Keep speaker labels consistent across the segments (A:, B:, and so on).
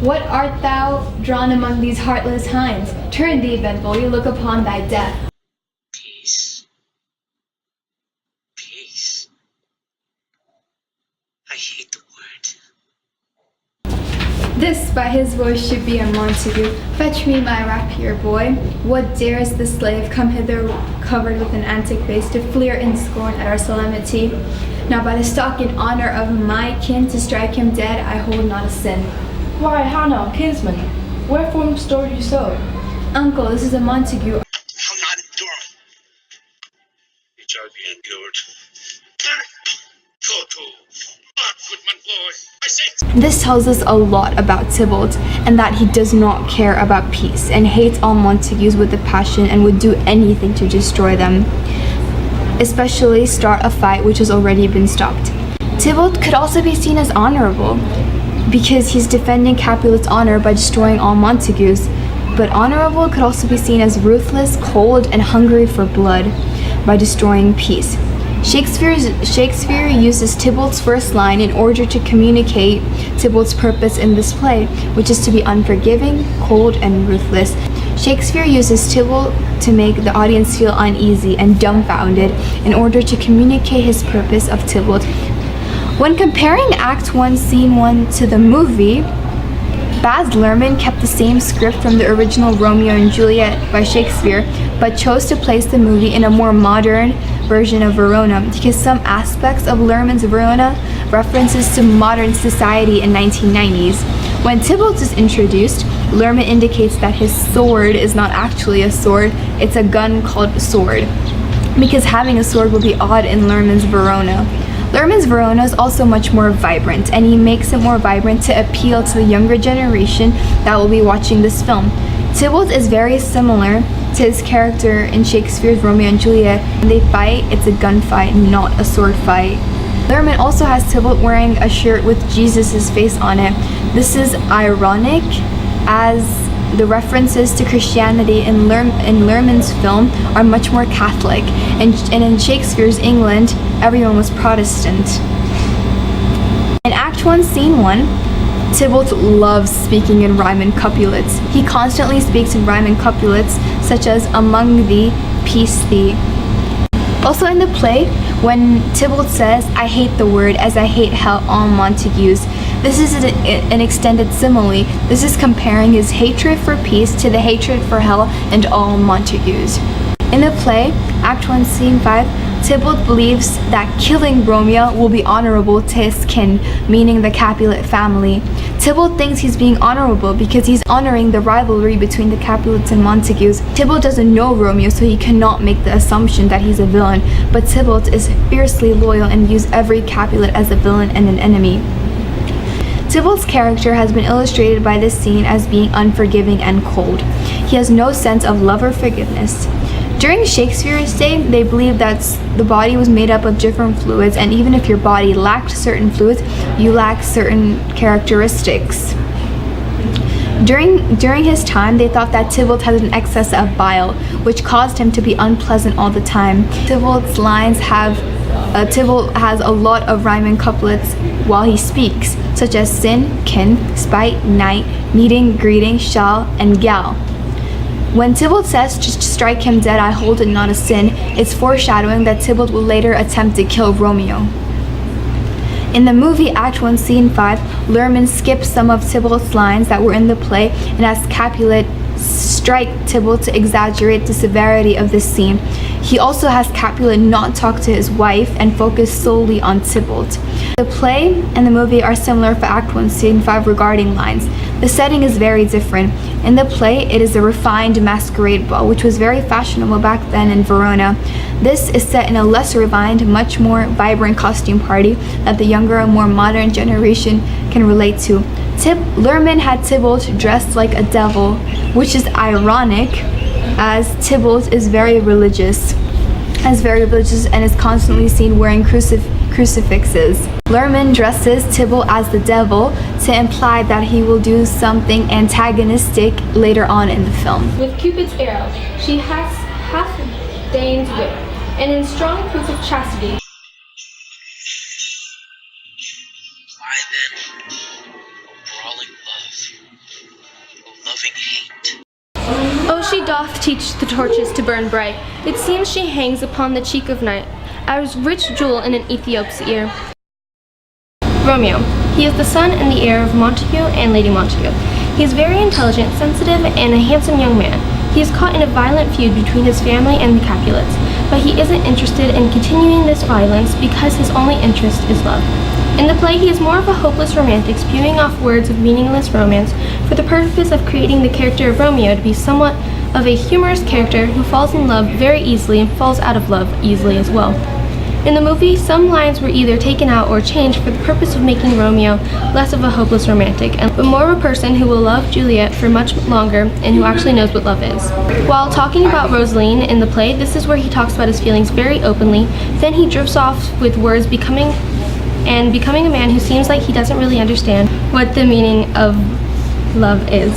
A: What art thou drawn among these heartless hinds? Turn thee, Benvolio, look upon thy death.
B: Peace. Peace. I hate the word.
A: This by his voice should be a Montague. Fetch me my rapier, boy. What dares the slave come hither covered with an antic face to fleer in scorn at our solemnity? Now by the stock and honor of my kin to strike him dead, I hold not a sin.
C: Why, Hannah, kinsman, wherefore restored you so?
A: Uncle, this is a Montague.
B: I'll not endure it. You shall be endured. Go to. Goodman boy. I say.
A: This tells us a lot about Tybalt, and that he does not care about peace and hates all Montagues with a passion and would do anything to destroy them, especially start a fight which has already been stopped. Tybalt could also be seen as honorable, because he's defending Capulet's honor by destroying all Montagues, but honorable could also be seen as ruthless, cold, and hungry for blood by destroying peace. Shakespeare uses Tybalt's first line in order to communicate Tybalt's purpose in this play, which is to be unforgiving, cold, and ruthless. Shakespeare uses Tybalt to make the audience feel uneasy and dumbfounded in order to communicate his purpose of Tybalt. When comparing Act 1, Scene 1 to the movie, Baz Luhrmann kept the same script from the original Romeo and Juliet by Shakespeare, but chose to place the movie in a more modern version of Verona, because some aspects of Luhrmann's Verona references to modern society in 1990s. When Tybalt is introduced, Luhrmann indicates that his sword is not actually a sword, it's a gun called a sword, because having a sword would be odd in Luhrmann's Verona. Luhrmann's Verona is also much more vibrant, and he makes it more vibrant to appeal to the younger generation that will be watching this film. Tybalt is very similar to his character in Shakespeare's Romeo and Juliet. When they fight, it's a gunfight, not a sword fight. Luhrmann also has Tybalt wearing a shirt with Jesus' face on it. This is ironic, as the references to Christianity in Luhrmann's film are much more Catholic, and in Shakespeare's England, everyone was Protestant. In Act 1, Scene 1, Tybalt loves speaking in rhyme and couplets. He constantly speaks in rhyme and couplets, such as "among thee, peace thee." Also in the play, when Tybalt says, "I hate the word as I hate hell all Montagues," this is an extended simile. This is comparing his hatred for peace to the hatred for hell and all Montagues. In the play, Act 1, Scene 5, Tybalt believes that killing Romeo will be honorable to his kin, meaning the Capulet family. Tybalt thinks he's being honorable because he's honoring the rivalry between the Capulets and Montagues. Tybalt doesn't know Romeo, so he cannot make the assumption that he's a villain, but Tybalt is fiercely loyal and views every Capulet as a villain and an enemy. Tybalt's character has been illustrated by this scene as being unforgiving and cold. He has no sense of love or forgiveness. During Shakespeare's day, they believed that the body was made up of different fluids, and even if your body lacked certain fluids, you lacked certain characteristics. During his time, they thought that Tybalt had an excess of bile, which caused him to be unpleasant all the time. Tybalt has a lot of rhyme and couplets while he speaks, such as sin, kin, spite, night, meeting, greeting, shall, and gal. When Tybalt says to strike him dead, I hold it not a sin, it's foreshadowing that Tybalt will later attempt to kill Romeo. In the movie Act 1, Scene 5, Luhrmann skips some of Tybalt's lines that were in the play and has Capulet strike Tybalt to exaggerate the severity of this scene. He also has Capulet not talk to his wife and focus solely on Tybalt. The play and the movie are similar for Act 1, Scene 5 regarding lines. The setting is very different. In the play, it is a refined masquerade ball, which was very fashionable back then in Verona. This is set in a less refined, much more vibrant costume party that the younger and more modern generation can relate to. Luhrmann had Tybalt dressed like a devil, which is ironic, as Tybalt is very religious and is constantly seen wearing crucifixes. Luhrmann dresses Tybalt as the devil to imply that he will do something antagonistic later on in the film.
D: With Cupid's arrow, she has half-deigned wit, and in strong proof of chastity.
B: Why then, O enthralling love, a loving hate.
D: Oh, she doth teach the torches to burn bright. It seems she hangs upon the cheek of night, as rich jewel in an Ethiop's ear. Romeo. He is the son and the heir of Montague and Lady Montague. He is very intelligent, sensitive, and a handsome young man. He is caught in a violent feud between his family and the Capulets, but he isn't interested in continuing this violence because his only interest is love. In the play, he is more of a hopeless romantic, spewing off words of meaningless romance for the purpose of creating the character of Romeo to be somewhat of a humorous character who falls in love very easily and falls out of love easily as well. In the movie, some lines were either taken out or changed for the purpose of making Romeo less of a hopeless romantic, but more of a person who will love Juliet for much longer and who actually knows what love is. While talking about Rosaline in the play, this is where he talks about his feelings very openly. Then he drifts off with words becoming a man who seems like he doesn't really understand what the meaning of love is,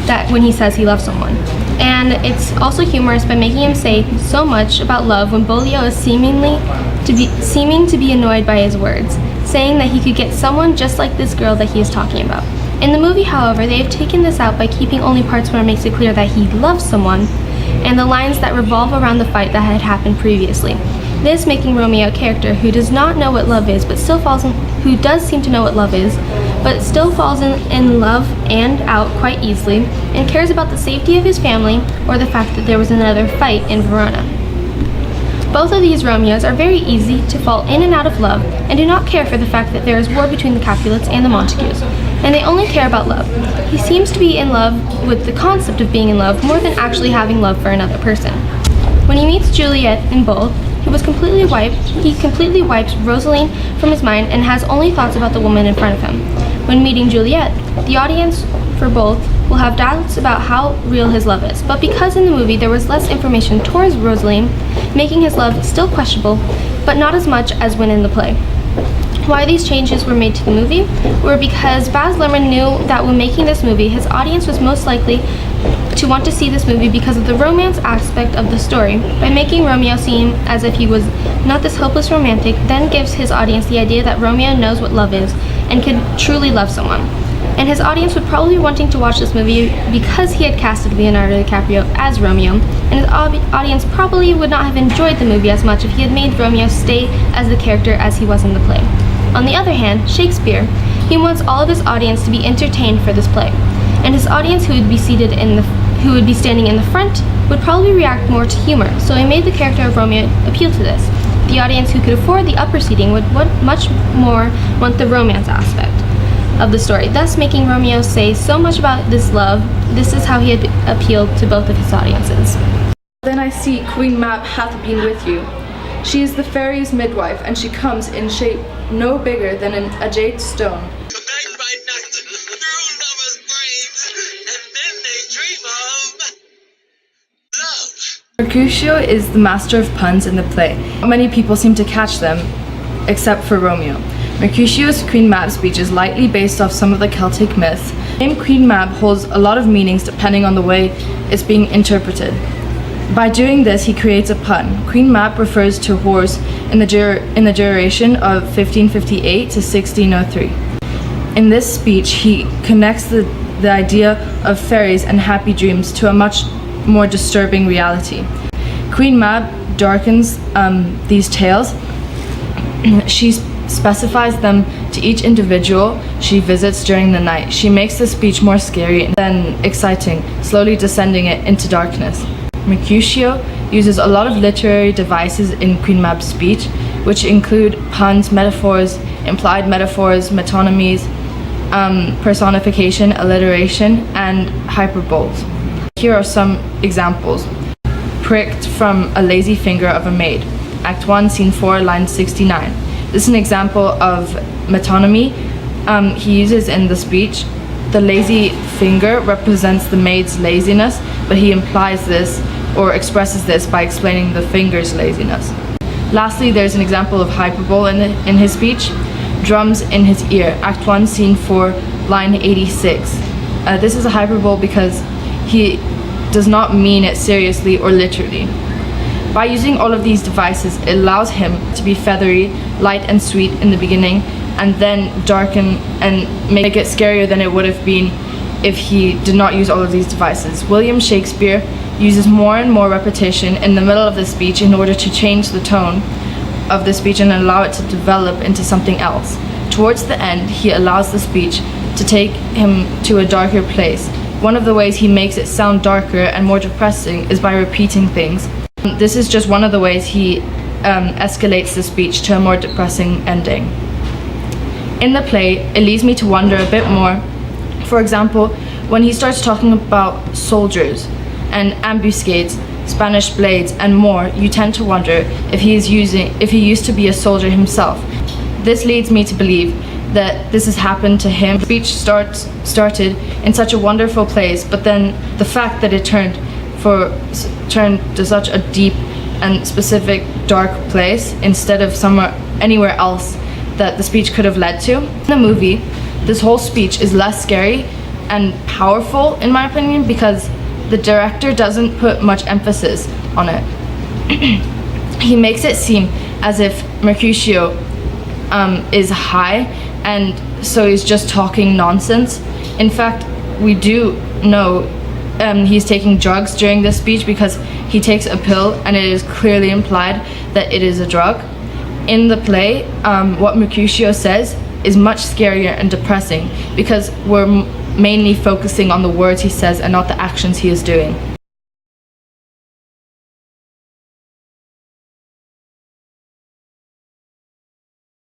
D: that when he says he loves someone. And it's also humorous by making him say so much about love when Bolio is seeming to be annoyed by his words, saying that he could get someone just like this girl that he is talking about. In the movie, however, they have taken this out by keeping only parts where it makes it clear that he loves someone, and the lines that revolve around the fight that had happened previously. This making Romeo a character who does not know what love is, who does seem to know what love is, but still falls in love and out quite easily, and cares about the safety of his family or the fact that there was another fight in Verona. Both of these Romeos are very easy to fall in and out of love and do not care for the fact that there is war between the Capulets and the Montagues, and they only care about love. He seems to be in love with the concept of being in love more than actually having love for another person. When he meets Juliet in both, he completely wipes Rosaline from his mind and has only thoughts about the woman in front of him. When meeting Juliet, the audience for both will have doubts about how real his love is, but because in the movie there was less information towards Rosaline, making his love still questionable, but not as much as when in the play. Why these changes were made to the movie were because Baz Luhrmann knew that when making this movie, his audience was most likely to want to see this movie because of the romance aspect of the story. By making Romeo seem as if he was not this hopeless romantic, then gives his audience the idea that Romeo knows what love is and could truly love someone. And his audience would probably be wanting to watch this movie because he had casted Leonardo DiCaprio as Romeo, and his audience probably would not have enjoyed the movie as much if he had made Romeo stay as the character as he was in the play. On the other hand, Shakespeare, he wants all of his audience to be entertained for this play, and his audience who would be standing in the front would probably react more to humor, so he made the character of Romeo appeal to this. The audience who could afford the upper seating would much more want the romance aspect of the story, thus making Romeo say so much about this love. This is how he had appealed to both of his audiences.
C: Then I see Queen Mab hath been with you. She is the fairy's midwife, and she comes in shape no bigger than a jade stone.
B: Night by night, through lovers' brains, and then they dream of love.
E: Mercutio is the master of puns in the play. Not many people seem to catch them, except for Romeo. Mercutio's Queen Mab speech is lightly based off some of the Celtic myths. The name Queen Mab holds a lot of meanings depending on the way it's being interpreted. By doing this, he creates a pun. Queen Mab refers to whores in the duration of 1558 to 1603. In this speech, he connects the idea of fairies and happy dreams to a much more disturbing reality. Queen Mab darkens these tales. She specifies them to each individual she visits during the night. She makes the speech more scary than exciting, slowly descending it into darkness. Mercutio uses a lot of literary devices in Queen Mab's speech, which include puns, metaphors, implied metaphors, metonymies, personification, alliteration, and hyperboles. Here are some examples. Pricked from a lazy finger of a maid. Act 1, Scene 4, line 69. This is an example of metonymy he uses in the speech. The lazy finger represents the maid's laziness, but he implies this or expresses this by explaining the finger's laziness. Lastly, there's an example of hyperbole in his speech. Drums in his ear. Act 1, Scene 4, line 86. This is a hyperbole because he does not mean it seriously or literally. By using all of these devices, it allows him to be feathery, light and sweet in the beginning, and then darken and make it scarier than it would have been if he did not use all of these devices. William Shakespeare uses more and more repetition in the middle of the speech in order to change the tone of the speech and allow it to develop into something else. Towards the end, he allows the speech to take him to a darker place. One of the ways he makes it sound darker and more depressing is by repeating things. This is just one of the ways he escalates the speech to a more depressing ending. In the play, it leads me to wonder a bit more. For example, when he starts talking about soldiers and ambuscades, Spanish blades, and more, you tend to wonder if he used to be a soldier himself. This leads me to believe that this has happened to him. The speech started in such a wonderful place, but then the fact that it turned to such a deep and specific dark place instead of anywhere else that the speech could have led to. In the movie, this whole speech is less scary and powerful, in my opinion, because the director doesn't put much emphasis on it. He makes it seem as if Mercutio is high, and so he's just talking nonsense. In fact, we do know he's taking drugs during this speech because he takes a pill, and it is clearly implied that it is a drug. In the play, what Mercutio says is much scarier and depressing because we're mainly focusing on the words he says and not the actions he is doing.